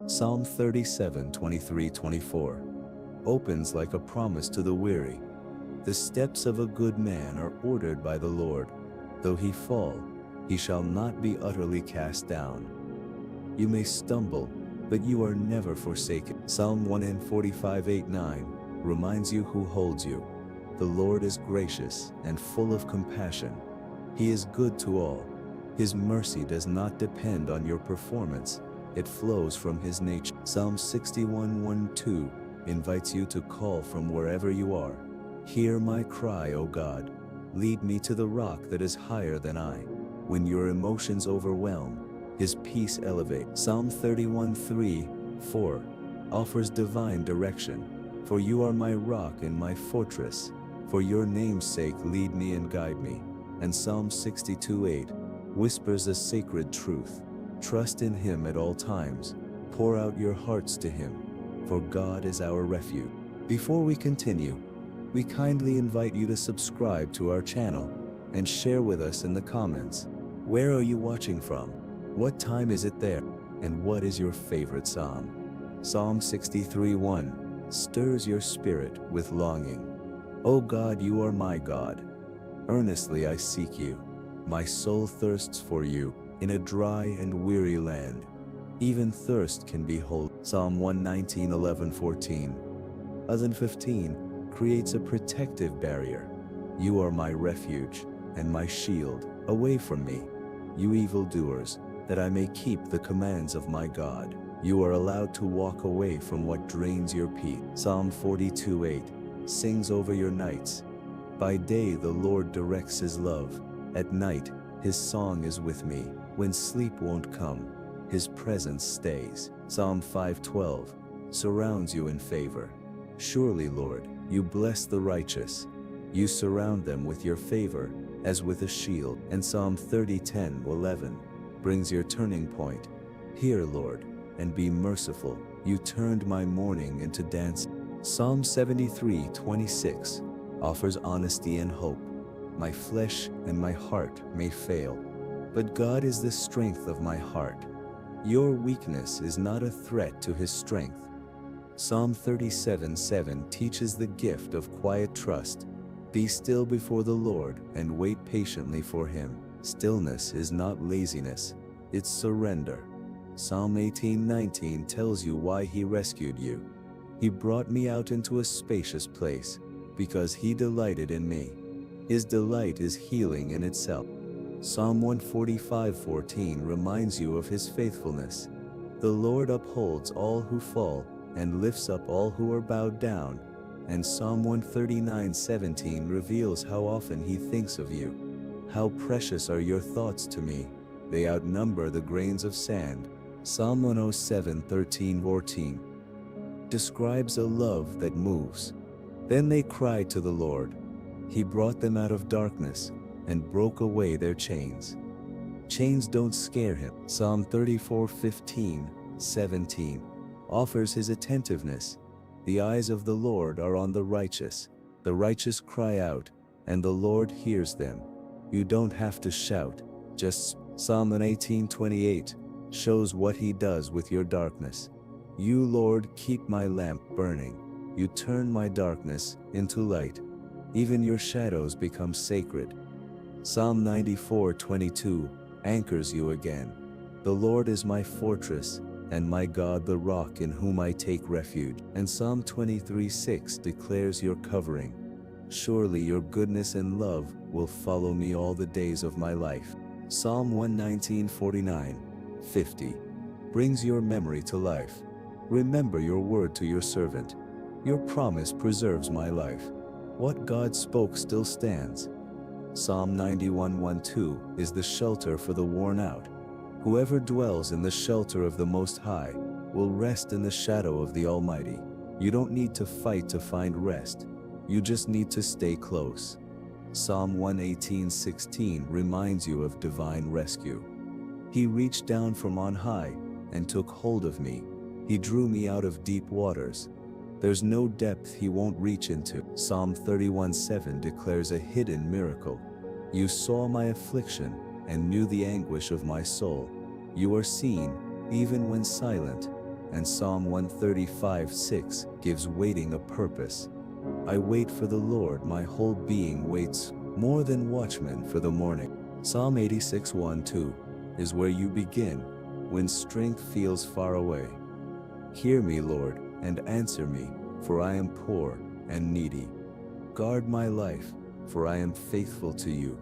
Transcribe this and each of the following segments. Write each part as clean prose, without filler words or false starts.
Psalm 37, 23, 24 opens like a promise to the weary. The steps of a good man are ordered by the Lord. Though he fall, he shall not be utterly cast down. You may stumble, but you are never forsaken. Psalm 145, 8, 9 reminds you who holds you. The Lord is gracious and full of compassion. He is good to all. His mercy does not depend on your performance. It flows from his nature. Psalm 61, 1, 2 invites you to call from wherever you are. Hear my cry, O God. Lead me to the rock that is higher than I. When your emotions overwhelm, his peace elevates. Psalm 31, 3, 4 offers divine direction. For you are my rock and my fortress. For your name's sake lead me and guide me. And Psalm 62, 8 whispers a sacred truth. Trust in him at all times. Pour out your hearts to him, for God is our refuge. Before we continue, we kindly invite you to subscribe to our channel and share with us in the comments. Where are you watching from? What time is it there? And what is your favorite psalm? Psalm 63, 1 stirs your spirit with longing. O God, you are my God. Earnestly I seek you. My soul thirsts for you in a dry and weary land. Even thirst can behold. Psalm 119, 11, 14. 15 creates a protective barrier. You are my refuge and my shield. Away from me, you evildoers, that I may keep the commands of my God. You are allowed to walk away from what drains your peace. Psalm 42, 8 sings over your nights. By day the Lord directs his love. At night his song is with me. When sleep won't come, his presence stays. Psalm 5:12 surrounds you in favor. Surely, Lord, you bless the righteous. You surround them with your favor as with a shield. And Psalm 30:10, 11 brings your turning point. Hear, Lord, and be merciful. You turned my mourning into dancing. Psalm 73:26 offers honesty and hope. My flesh and my heart may fail, but God is the strength of my heart. Your weakness is not a threat to his strength. Psalm 37:7 teaches the gift of quiet trust. Be still before the Lord and wait patiently for him. Stillness is not laziness, it's surrender. Psalm 18:19 tells you why he rescued you. He brought me out into a spacious place, because he delighted in me. His delight is healing in itself. Psalm 145:14 reminds you of his faithfulness. The Lord upholds all who fall and lifts up all who are bowed down. And Psalm 139:17 reveals how often he thinks of you. How precious are your thoughts to me. They outnumber the grains of sand. Psalm 107:13, 14 describes a love that moves. Then they cried to the Lord. He brought them out of darkness and broke away their chains. Chains don't scare him. Psalm 34:15, 17 offers his attentiveness. The eyes of the Lord are on the righteous. The righteous cry out, and the Lord hears them. You don't have to shout, just Psalm 18:28 shows what he does with your darkness. You, Lord, keep my lamp burning. You turn my darkness into light. Even your shadows become sacred. Psalm 94:22 anchors you again. The Lord is my fortress, and my God the rock in whom I take refuge. And Psalm 23:6 declares your covering. Surely your goodness and love will follow me all the days of my life. Psalm 119:49, 50 brings your memory to life. Remember your word to your servant. Your promise preserves my life. What God spoke still stands. Psalm 91:1-2 is the shelter for the worn out. Whoever dwells in the shelter of the Most High will rest in the shadow of the Almighty. You don't need to fight to find rest. You just need to stay close. Psalm 118:16 reminds you of divine rescue. He reached down from on high and took hold of me. He drew me out of deep waters. There's no depth he won't reach into. Psalm 31:7 declares a hidden miracle. You saw my affliction and knew the anguish of my soul. You are seen, even when silent, and Psalm 135:6 gives waiting a purpose. I wait for the Lord, my whole being waits, more than watchmen for the morning. Psalm 86:1-2 is where you begin when strength feels far away. Hear me, Lord, and answer me, for I am poor and needy. Guard my life, for I am faithful to you.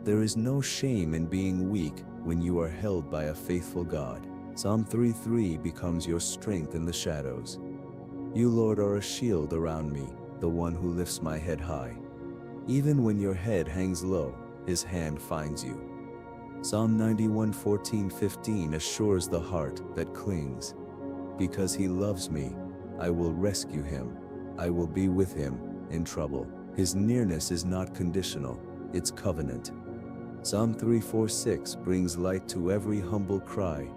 There is no shame in being weak when you are held by a faithful God. Psalm 3:3 becomes your strength in the shadows. You, Lord, are a shield around me, the one who lifts my head high. Even when your head hangs low, his hand finds you. Psalm 91:14-15 assures the heart that clings. Because he loves me, I will rescue him. I will be with him in trouble. His nearness is not conditional, it's covenant. Psalm 3:4-6 brings light to every humble cry.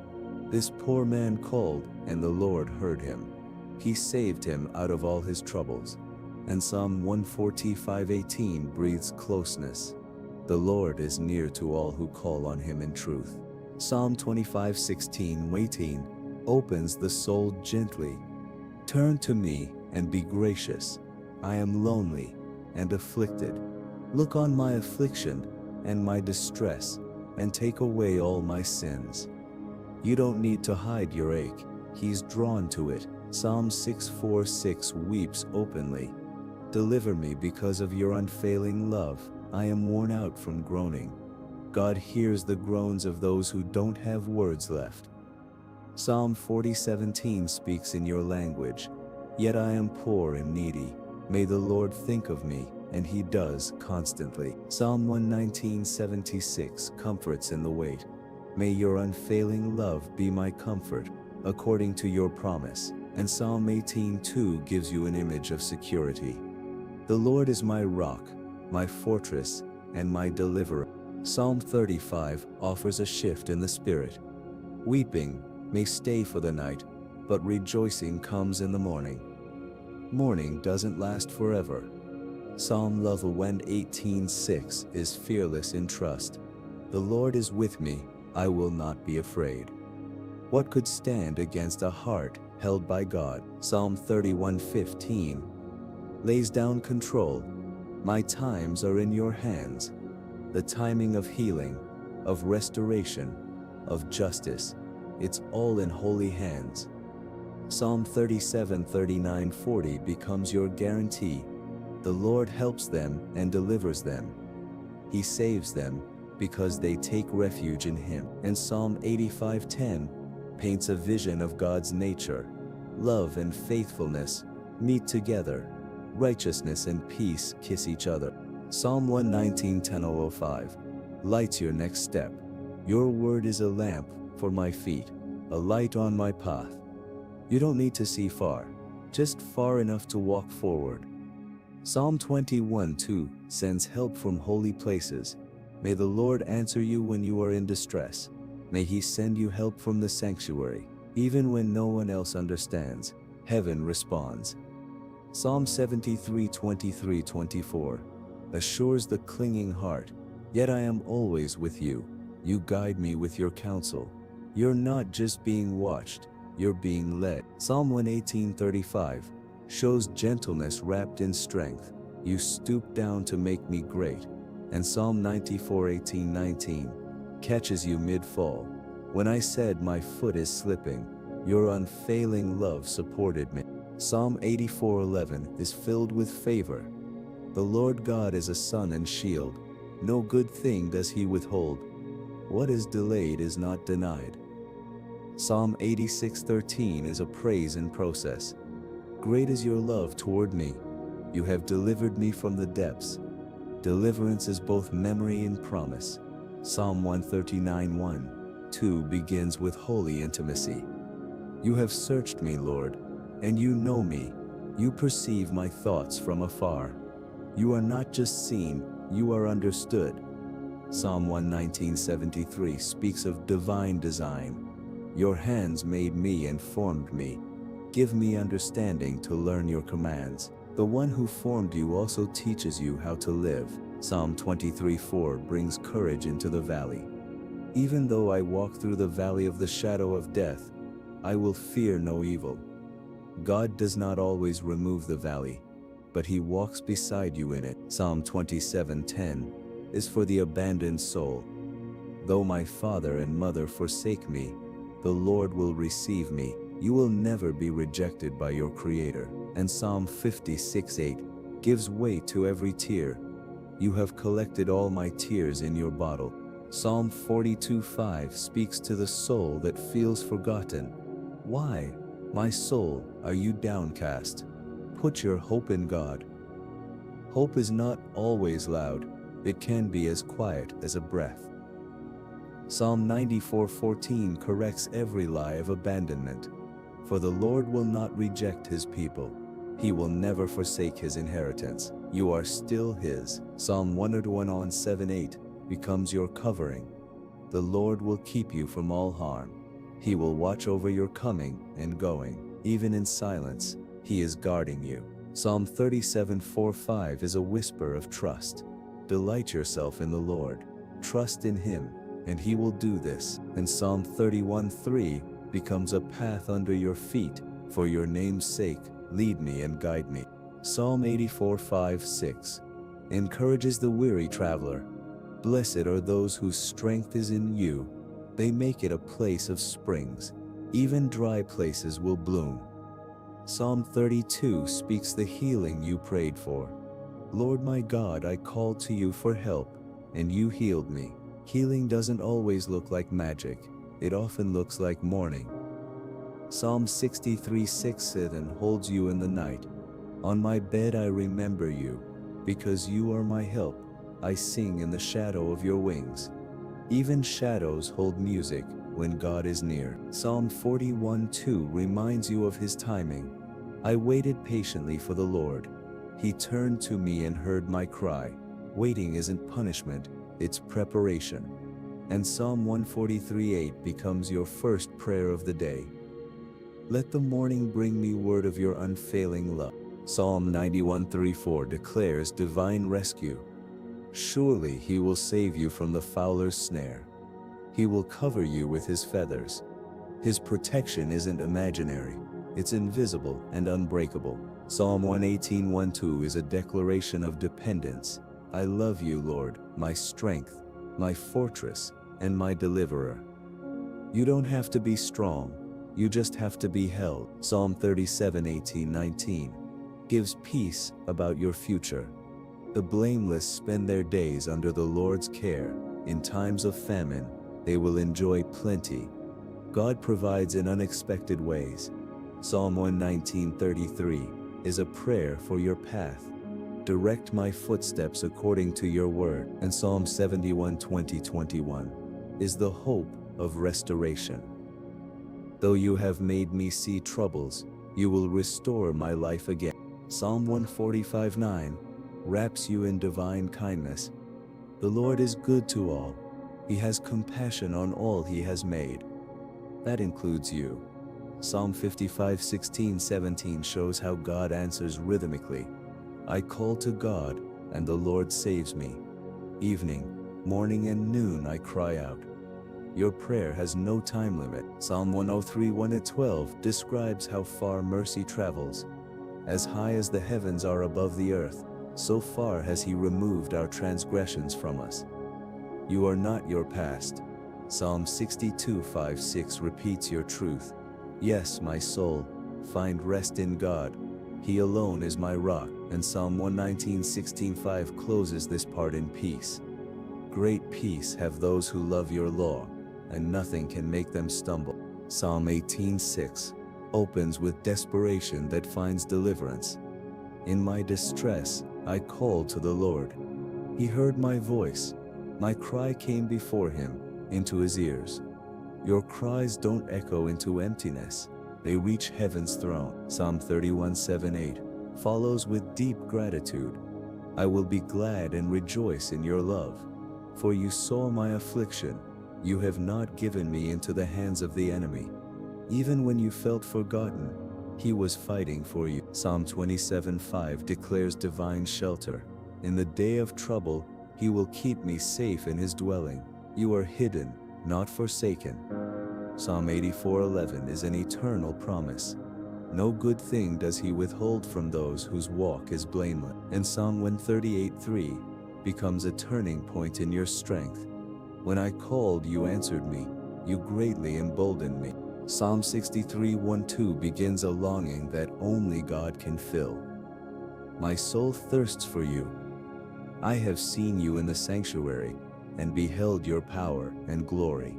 This poor man called, and the Lord heard him. He saved him out of all his troubles. And Psalm 145:18 breathes closeness. The Lord is near to all who call on him in truth. Psalm 25:16-18 opens the soul gently. Turn to me and be gracious. I am lonely and afflicted. Look on my affliction and my distress, and take away all my sins. You don't need to hide your ache, he's drawn to it. Psalm 6:4-6 weeps openly. Deliver me because of your unfailing love. I am worn out from groaning. God hears the groans of those who don't have words left. Psalm 40:17 speaks in your language. Yet I am poor and needy. May the Lord think of me, and he does constantly. Psalm 119:76 comforts in the wait. May your unfailing love be my comfort, according to your promise. And Psalm 18:2 gives you an image of security. The Lord is my rock, my fortress, and my deliverer. Psalm 35 offers a shift in the spirit. Weeping may stay for the night, but rejoicing comes in the morning. Morning doesn't last forever. Psalm 118:6 is fearless in trust. The Lord is with me, I will not be afraid. What could stand against a heart held by God? Psalm 31:15 lays down control. My times are in your hands. The timing of healing, of restoration, of justice, it's all in holy hands. Psalm 37:39-40 becomes your guarantee. The Lord helps them and delivers them. He saves them because they take refuge in him. And Psalm 85:10 paints a vision of God's nature. Love and faithfulness meet together. Righteousness and peace kiss each other. Psalm 119:10-05 lights your next step. Your word is a lamp for my feet, a light on my path. You don't need to see far, just far enough to walk forward. Psalm 21:2 sends help from holy places. May the Lord answer you when you are in distress. May he send you help from the sanctuary. Even when no one else understands, heaven responds. Psalm 73:23-24 assures the clinging heart. Yet I am always with you. You guide me with your counsel. You're not just being watched, you're being led. Psalm 118:35 shows gentleness wrapped in strength. You stoop down to make me great. And Psalm 94:18-19 catches you mid-fall. When I said my foot is slipping, your unfailing love supported me. Psalm 84:11 is filled with favor. The Lord God is a sun and shield. No good thing does he withhold. What is delayed is not denied. Psalm 86:13 is a praise in process. Great is your love toward me. You have delivered me from the depths. Deliverance is both memory and promise. Psalm 139:1-2 begins with holy intimacy. You have searched me, Lord, and you know me. You perceive my thoughts from afar. You are not just seen, you are understood. Psalm 119:73 speaks of divine design. Your hands made me and formed me. Give me understanding to learn your commands. The one who formed you also teaches you how to live. Psalm 23:4 brings courage into the valley. Even though I walk through the valley of the shadow of death, I will fear no evil. God does not always remove the valley, but he walks beside you in it. Psalm 27:10 is for the abandoned soul. Though my father and mother forsake me, the Lord will receive me. You will never be rejected by your Creator. And Psalm 56:8 gives weight to every tear. You have collected all my tears in your bottle. Psalm 42:5 speaks to the soul that feels forgotten. Why, my soul, are you downcast? Put your hope in God. Hope is not always loud. It can be as quiet as a breath. Psalm 94:14 corrects every lie of abandonment. For the Lord will not reject his people. He will never forsake his inheritance. You are still his. Psalm 101:7-8 becomes your covering. The Lord will keep you from all harm. He will watch over your coming and going. Even in silence, he is guarding you. Psalm 37:4-5 is a whisper of trust. Delight yourself in the Lord. Trust in him, and he will do this. And Psalm 31:3 becomes a path under your feet. For your name's sake, lead me and guide me. Psalm 84:5-6 encourages the weary traveler. Blessed are those whose strength is in you. They make it a place of springs. Even dry places will bloom. Psalm 32 speaks the healing you prayed for. Lord my God, I called to you for help, and you healed me. Healing doesn't always look like magic. It often looks like mourning. Psalm 63:6 holds you in the night. On my bed I remember you. Because you are my help, I sing in the shadow of your wings. Even shadows hold music when God is near. Psalm 41:2 reminds you of his timing. I waited patiently for the Lord. He turned to me and heard my cry. Waiting isn't punishment, it's preparation. And Psalm 143:8 becomes your first prayer of the day. Let the morning bring me word of your unfailing love. Psalm 91:3-4 declares divine rescue. Surely he will save you from the fowler's snare. He will cover you with his feathers. His protection isn't imaginary, it's invisible and unbreakable. Psalm 118:1-2 is a declaration of dependence. I love you, Lord, my strength, my fortress, and my deliverer. You don't have to be strong, you just have to be held. Psalm 37:18-19 gives peace about your future. The blameless spend their days under the Lord's care. In times of famine, they will enjoy plenty. God provides in unexpected ways. Psalm 119:33 is a prayer for your path. Direct my footsteps according to your word. And Psalm 71:20-21 is the hope of restoration. Though you have made me see troubles, you will restore my life again. Psalm 145:9 wraps you in divine kindness. The Lord is good to all. He has compassion on all he has made. That includes you. Psalm 55:16-17 shows how God answers rhythmically. I call to God, and the Lord saves me. Evening, morning, and noon I cry out. Your prayer has no time limit. Psalm 103:1-12 describes how far mercy travels. As high as the heavens are above the earth, so far has he removed our transgressions from us. You are not your past. Psalm 62:5-6 repeats your truth. Yes, my soul, find rest in God. He alone is my rock. And Psalm 119:16-5 closes this part in peace. Great peace have those who love your law, and nothing can make them stumble. Psalm 18:6 opens with desperation that finds deliverance. In my distress, I called to the Lord. He heard my voice. My cry came before him, into his ears. Your cries don't echo into emptiness. They reach heaven's throne. Psalm 31:7-8 follows with deep gratitude. I will be glad and rejoice in your love. For you saw my affliction. You have not given me into the hands of the enemy. Even when you felt forgotten, he was fighting for you. Psalm 27:5 declares divine shelter. In the day of trouble, he will keep me safe in his dwelling. You are hidden, not forsaken. Psalm 84:11 is an eternal promise. No good thing does he withhold from those whose walk is blameless. And Psalm 138:3 becomes a turning point in your strength. When I called, you answered me. You greatly emboldened me. Psalm 63:1-2 begins a longing that only God can fill. My soul thirsts for you. I have seen you in the sanctuary and beheld your power and glory.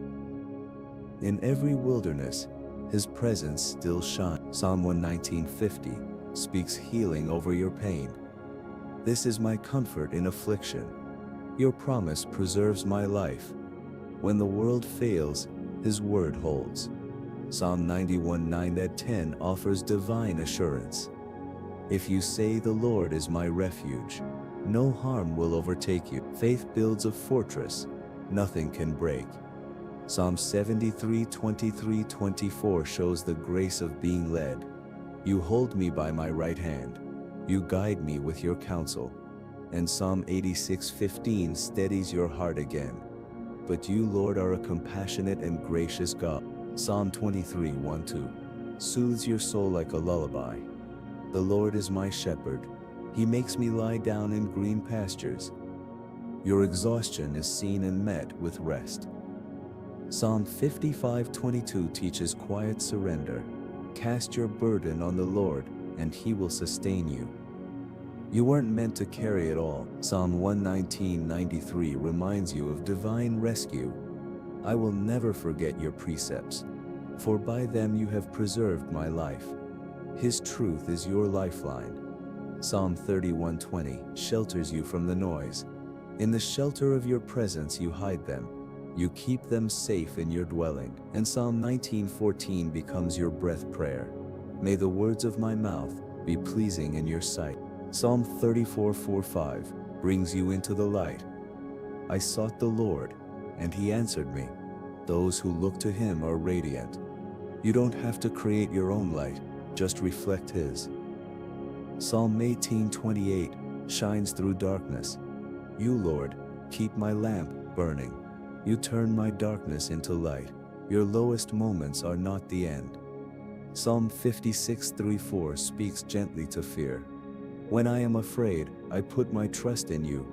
In every wilderness, his presence still shines. Psalm 119:50 speaks healing over your pain. This is my comfort in affliction. Your promise preserves my life. When the world fails, his word holds. Psalm 91:9-10 offers divine assurance. If you say the Lord is my refuge, no harm will overtake you. Faith builds a fortress, nothing can break. Psalm 73:23-24 shows the grace of being led. You hold me by my right hand. You guide me with your counsel. And Psalm 86:15 steadies your heart again. But you, Lord, are a compassionate and gracious God. Psalm 23:1-2 soothes your soul like a lullaby. The Lord is my shepherd. He makes me lie down in green pastures. Your exhaustion is seen and met with rest. Psalm 55:22 teaches quiet surrender. Cast your burden on the Lord, and he will sustain you. You weren't meant to carry it all. Psalm 119:93 reminds you of divine rescue. I will never forget your precepts, for by them you have preserved my life. His truth is your lifeline. Psalm 31:20 shelters you from the noise. In the shelter of your presence you hide them. You keep them safe in your dwelling. And Psalm 19:14 becomes your breath prayer. May the words of my mouth be pleasing in your sight. Psalm 34:4-5 brings you into the light. I sought the Lord, and he answered me. Those who look to him are radiant. You don't have to create your own light, just reflect his. Psalm 18:28 shines through darkness. You, Lord, keep my lamp burning. You turn my darkness into light. Your lowest moments are not the end. Psalm 56:3-4 speaks gently to fear. When I am afraid, I put my trust in you.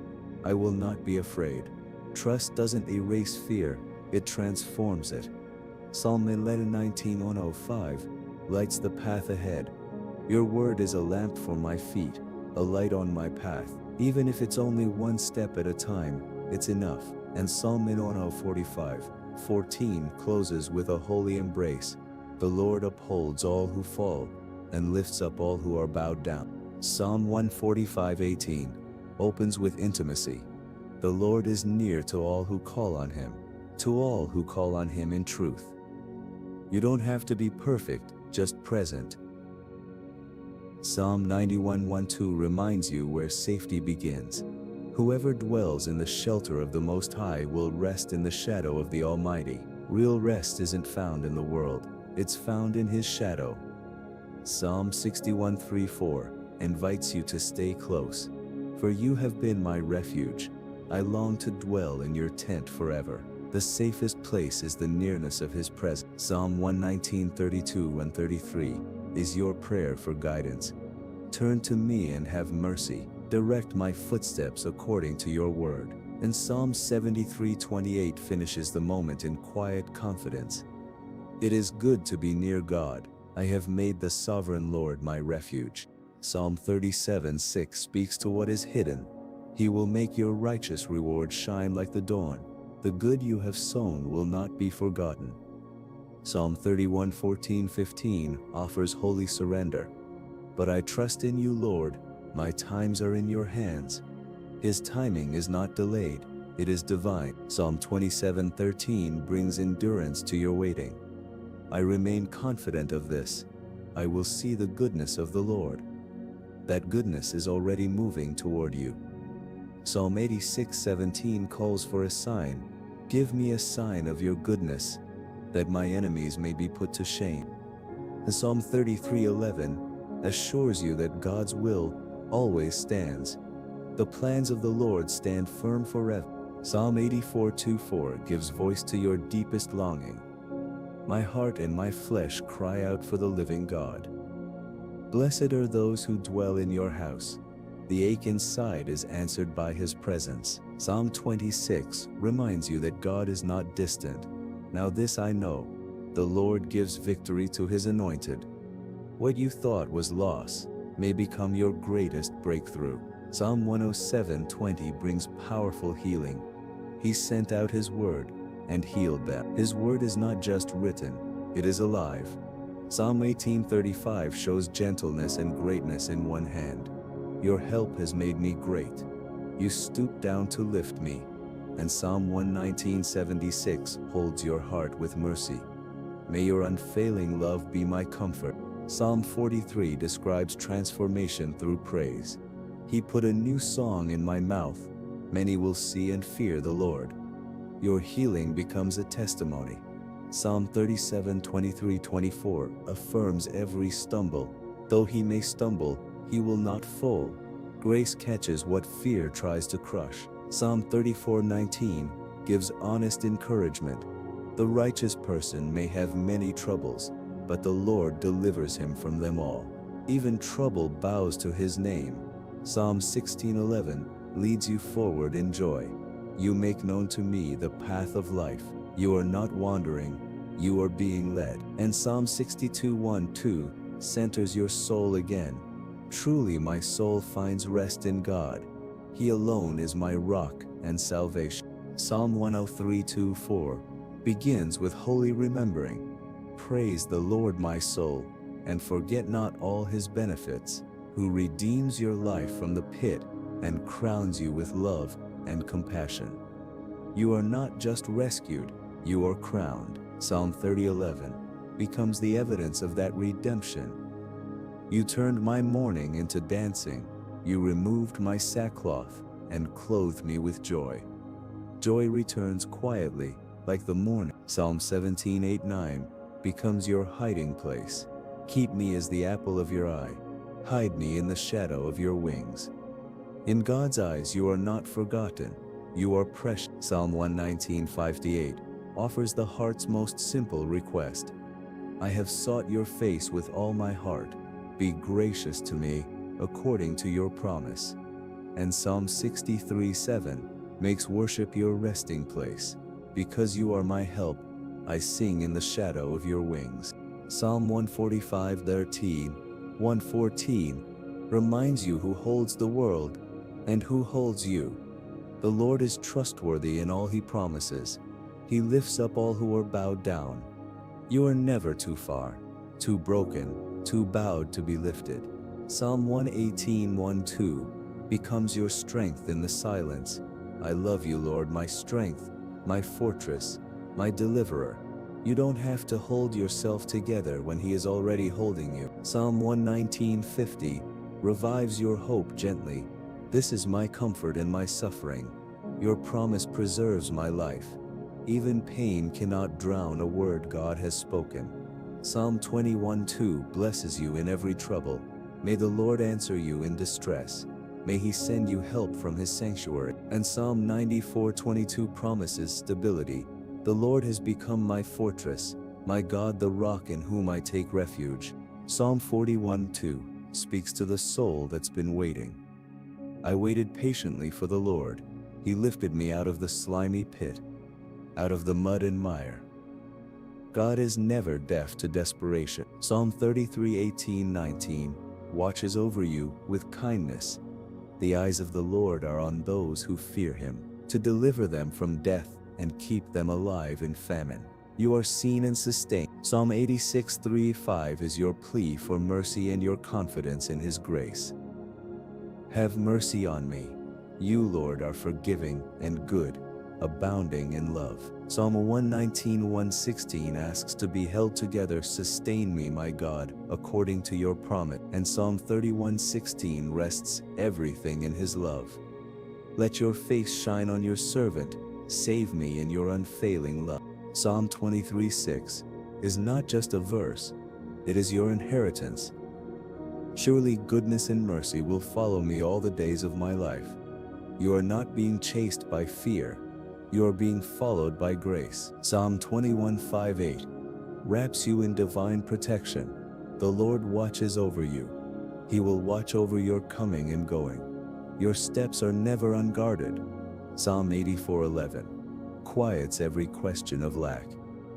I will not be afraid. Trust doesn't erase fear, it transforms it. Psalm 19:105 lights the path ahead. Your word is a lamp for my feet, a light on my path. Even if it's only one step at a time, it's enough. And Psalm 145:14 closes with a holy embrace. The Lord upholds all who fall and lifts up all who are bowed down. Psalm 145:18 opens with intimacy. The Lord is near to all who call on him, to all who call on him in truth. You don't have to be perfect, just present. Psalm 91:1-2 reminds you where safety begins. Whoever dwells in the shelter of the Most High will rest in the shadow of the Almighty. Real rest isn't found in the world, it's found in his shadow. Psalm 61:3-4 invites you to stay close. For you have been my refuge. I long to dwell in your tent forever. The safest place is the nearness of his presence. Psalm 119:32-33 is your prayer for guidance. Turn to me and have mercy. Direct my footsteps according to your word. And Psalm 73:28 finishes the moment in quiet confidence. It is good to be near God. I have made the sovereign Lord my refuge. Psalm 37:6 speaks to what is hidden. He will make your righteous reward shine like the dawn. The good you have sown will not be forgotten. Psalm 31:14-15 offers holy surrender. But I trust in you, Lord. My times are in your hands. His timing is not delayed, it is divine. Psalm 27:13 brings endurance to your waiting. I remain confident of this. I will see the goodness of the Lord. That goodness is already moving toward you. Psalm 86:17 calls for a sign. Give me a sign of your goodness, that my enemies may be put to shame. And Psalm 33:11 assures you that God's will always stands. The plans of the Lord stand firm forever. Psalm 84:2-4 gives voice to your deepest longing. My heart and my flesh cry out for the living God. Blessed are those who dwell in your house. The ache inside is answered by his presence. Psalm 26 reminds you that God is not distant. Now this I know, the Lord gives victory to his anointed. What you thought was loss may become your greatest breakthrough. Psalm 107:20 brings powerful healing. He sent out his word and healed them. His word is not just written, it is alive. Psalm 18:35 shows gentleness and greatness in one hand. Your help has made me great. You stoop down to lift me. And Psalm 119:76 holds your heart with mercy. May your unfailing love be my comfort. Psalm 43 describes transformation through praise. He put a new song in my mouth. Many will see and fear the Lord. Your healing becomes a testimony. Psalm 37:23-24 affirms every stumble. Though he may stumble, he will not fall. Grace catches what fear tries to crush. Psalm 34:19 gives honest encouragement. The righteous person may have many troubles, but the Lord delivers him from them all. Even trouble bows to his name. Psalm 16:11 leads you forward in joy. You make known to me the path of life. You are not wandering, you are being led. And Psalm 62:1-2 centers your soul again. Truly my soul finds rest in God. He alone is my rock and salvation. Psalm 103:2-4 begins with holy remembering. Praise the Lord my soul, and forget not all his benefits, who redeems your life from the pit and crowns you with love and compassion. You are not just rescued, you are crowned. Psalm 30:11 becomes the evidence of that redemption. You turned my mourning into dancing. You removed my sackcloth and clothed me with joy. Joy returns quietly, like the morning. Psalm 17:8-9 becomes your hiding place. Keep me as the apple of your eye. Hide me in the shadow of your wings. In God's eyes you are not forgotten. You are precious. Psalm 119:5-8 offers the heart's most simple request. I have sought your face with all my heart. Be gracious to me, according to your promise. And Psalm 63:7 makes worship your resting place. Because you are my help, I sing in the shadow of your wings. Psalm 145:114 reminds you who holds the world and who holds you. The Lord is trustworthy in all he promises. He lifts up all who are bowed down. You are never too far, too broken, too bowed to be lifted. Psalm 118:1-2 becomes your strength in the silence. I love you, Lord, my strength, my fortress, my deliverer. You don't have to hold yourself together when he is already holding you. Psalm 119:50 revives your hope gently. This is my comfort in my suffering. Your promise preserves my life. Even pain cannot drown a word God has spoken. Psalm 21:2 blesses you in every trouble. May the Lord answer you in distress. May he send you help from his sanctuary. And Psalm 94:22 promises stability. The Lord has become my fortress, my God, the rock in whom I take refuge. Psalm 41:2 speaks to the soul that's been waiting. I waited patiently for the Lord. He lifted me out of the slimy pit, out of the mud and mire. God is never deaf to desperation. Psalm 33:18-19 watches over you with kindness. The eyes of the Lord are on those who fear him, to deliver them from death and keep them alive in famine. You are seen and sustained. Psalm 86:3-5 is your plea for mercy and your confidence in his grace. Have mercy on me. You, Lord, are forgiving and good, abounding in love. Psalm 119:116 asks to be held together. Sustain me, my God, according to your promise. And Psalm 31:16 rests everything in his love. Let your face shine on your servant. Save me in your unfailing love. Psalm 23:6 is not just a verse, it is your inheritance. Surely goodness and mercy will follow me all the days of my life. You are not being chased by fear. You are being followed by grace. Psalm 21:5-8 wraps you in divine protection. The Lord watches over you. He will watch over your coming and going. Your steps are never unguarded. Psalm 84:11 quiets every question of lack.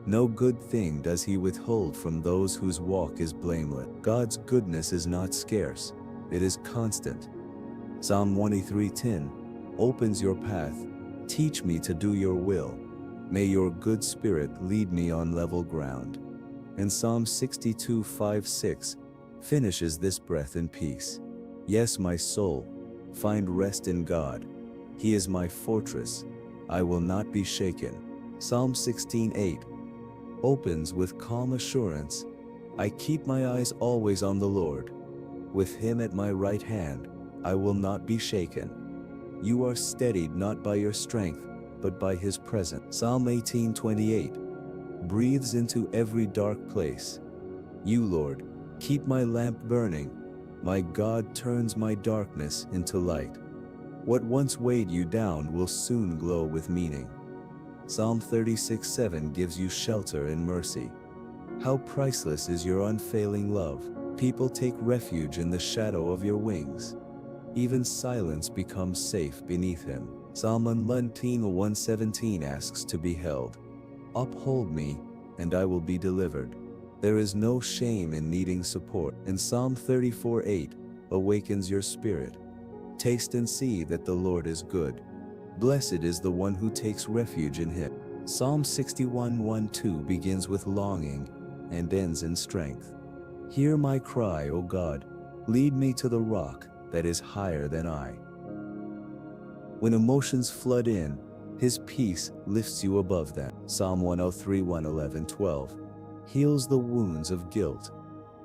No good thing does he withhold from those whose walk is blameless. God's goodness is not scarce, it is constant. Psalm 103:10 opens your path. Teach me to do your will. May your good spirit lead me on level ground. And Psalm 62:5-6 finishes this breath in peace. Yes, my soul, find rest in God. He is my fortress. I will not be shaken. Psalm 16:8 opens with calm assurance. I keep my eyes always on the Lord. With him at my right hand, I will not be shaken. You are steadied not by your strength, but by his presence. Psalm 18:28 breathes into every dark place. You, Lord, keep my lamp burning. My God turns my darkness into light. What once weighed you down will soon glow with meaning. Psalm 36:7 gives you shelter and mercy. How priceless is your unfailing love. People take refuge in the shadow of your wings. Even silence becomes safe beneath him. Psalm 117 asks to be held. Uphold me, and I will be delivered. There is no shame in needing support. And Psalm 34:8 awakens your spirit. Taste and see that the Lord is good. Blessed is the one who takes refuge in him. Psalm 61:1-2 begins with longing and ends in strength. Hear my cry, O God. Lead me to the rock that is higher than I. When emotions flood in, his peace lifts you above them. Psalm 103:1-11-12 heals the wounds of guilt.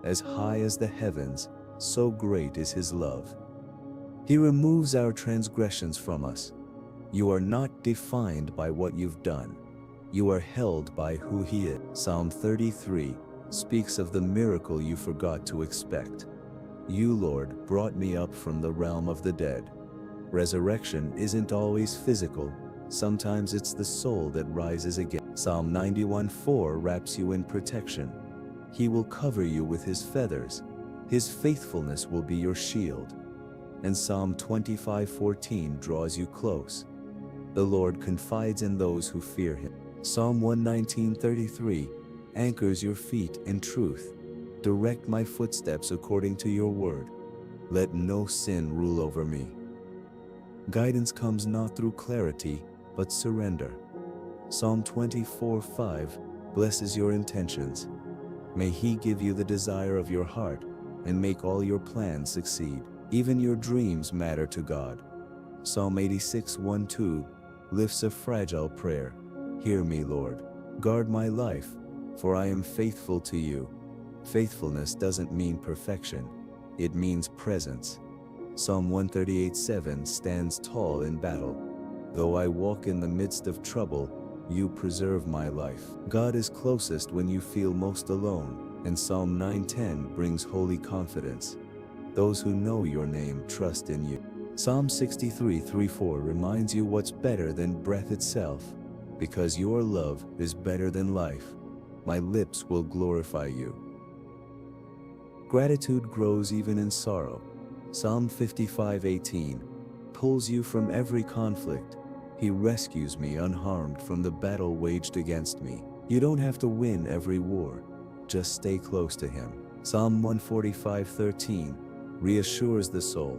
As high as the heavens, so great is his love. He removes our transgressions from us. You are not defined by what you've done. You are held by who he is. Psalm 33 speaks of the miracle you forgot to expect. You, Lord, brought me up from the realm of the dead. Resurrection isn't always physical. Sometimes it's the soul that rises again. Psalm 91:4 wraps you in protection. He will cover you with his feathers. His faithfulness will be your shield. And Psalm 25:14 draws you close. The Lord confides in those who fear him. Psalm 119:33 anchors your feet in truth. Direct my footsteps according to your word. Let no sin rule over me. Guidance comes not through clarity, but surrender. Psalm 24:5 blesses your intentions. May he give you the desire of your heart and make all your plans succeed. Even your dreams matter to God. Psalm 86:1-2 lifts a fragile prayer. Hear me, Lord. Guard my life, for I am faithful to you. Faithfulness doesn't mean perfection. It means presence. Psalm 138:7 stands tall in battle. Though I walk in the midst of trouble, you preserve my life. God is closest when you feel most alone, and Psalm 9:10 brings holy confidence. Those who know your name trust in you. Psalm 63:3-4 reminds you what's better than breath itself. Because your love is better than life, my lips will glorify you. Gratitude grows even in sorrow. Psalm 55:18 pulls you from every conflict. He rescues me unharmed from the battle waged against me. You don't have to win every war. Just stay close to him. Psalm 145:13 reassures the soul.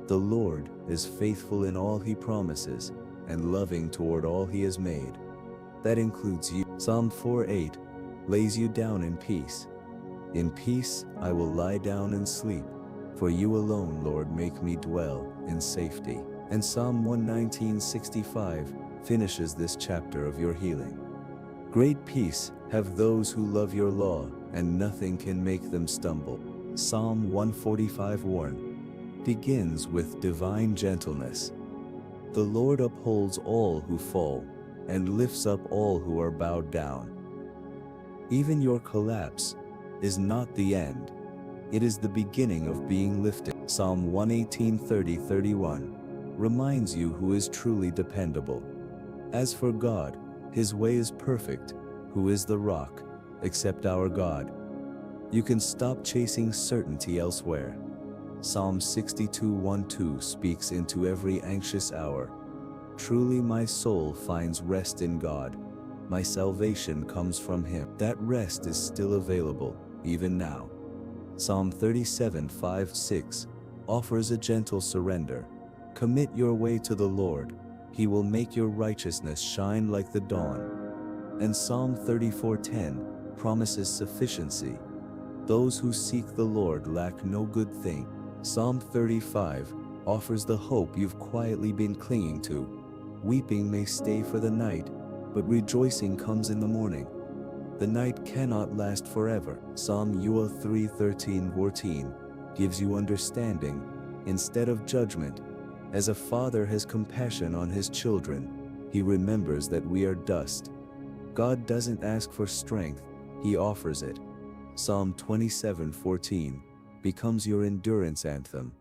The Lord is faithful in all he promises and loving toward all he has made. That includes you. Psalm 4:8 lays you down in peace. In peace I will lie down and sleep, for you alone, Lord, make me dwell in safety. And Psalm 119:65 finishes this chapter of your healing. Great peace have those who love your law, and nothing can make them stumble. Psalm 145:1 begins with divine gentleness. The Lord upholds all who fall and lifts up all who are bowed down. Even your collapse is not the end. It is the beginning of being lifted. Psalm 118:30-31 reminds you who is truly dependable. As for God, his way is perfect, who is the rock, except our God. You can stop chasing certainty elsewhere. Psalm 62:1-2 speaks into every anxious hour. Truly my soul finds rest in God. My salvation comes from Him. That rest is still available, even now. Psalm 37:5-6 offers a gentle surrender. Commit your way to the Lord. He will make your righteousness shine like the dawn. And Psalm 34:10 promises sufficiency. Those who seek the Lord lack no good thing. Psalm 35 offers the hope you've quietly been clinging to. Weeping may stay for the night, but rejoicing comes in the morning. The night cannot last forever. Psalm 3:13-14 gives you understanding instead of judgment. As a father has compassion on his children, he remembers that we are dust. God doesn't ask for strength, He offers it. Psalm 27:14 becomes your endurance anthem.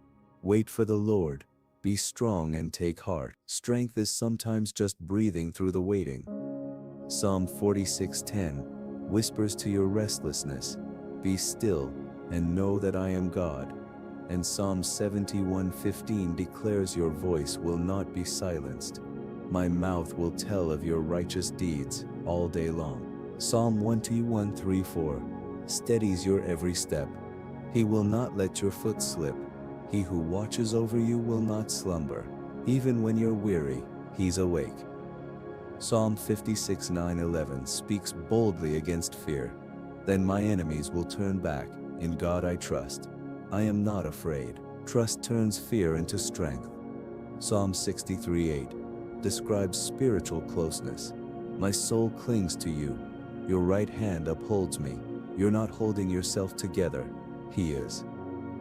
Wait for the Lord. Be strong and take heart. Strength is sometimes just breathing through the waiting. Psalm 46:10 whispers to your restlessness, be still and know that I am God. And Psalm 71:15 declares your voice will not be silenced. My mouth will tell of your righteous deeds all day long. Psalm 121:3-4 steadies your every step. He will not let your foot slip. He who watches over you will not slumber. Even when you're weary, He's awake. Psalm 56:9-11 speaks boldly against fear. Then my enemies will turn back. In God I trust. I am not afraid. Trust turns fear into strength. Psalm 63:8 describes spiritual closeness. My soul clings to you. Your right hand upholds me. You're not holding yourself together. He is.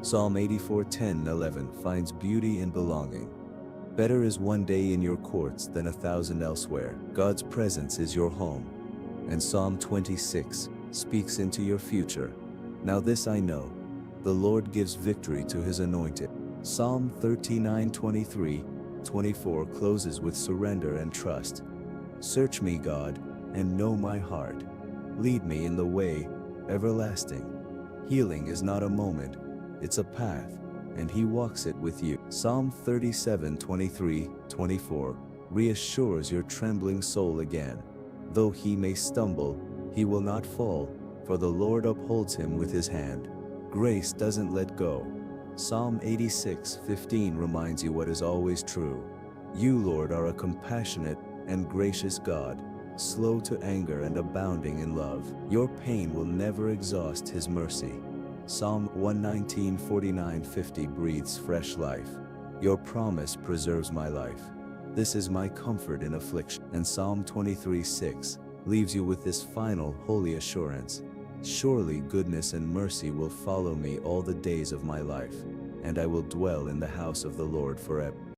Psalm 84:10-11 finds beauty in belonging. Better is one day in your courts than 1,000 elsewhere. God's presence is your home. And Psalm 26 speaks into your future. Now this I know, the Lord gives victory to His anointed. Psalm 39:23-24 closes with surrender and trust. Search me, God, and know my heart. Lead me in the way everlasting. Healing is not a moment, it's a path, and He walks it with you. Psalm 37:23-24 reassures your trembling soul again. Though he may stumble, he will not fall, for the Lord upholds him with His hand. Grace doesn't let go. Psalm 86:15 reminds you what is always true. You, Lord, are a compassionate and gracious God, slow to anger and abounding in love. Your pain will never exhaust His mercy. Psalm 119:49-50 breathes fresh life. Your promise preserves my life. This is my comfort in affliction. And Psalm 23:6 leaves you with this final holy assurance. Surely goodness and mercy will follow me all the days of my life, and I will dwell in the house of the Lord forever.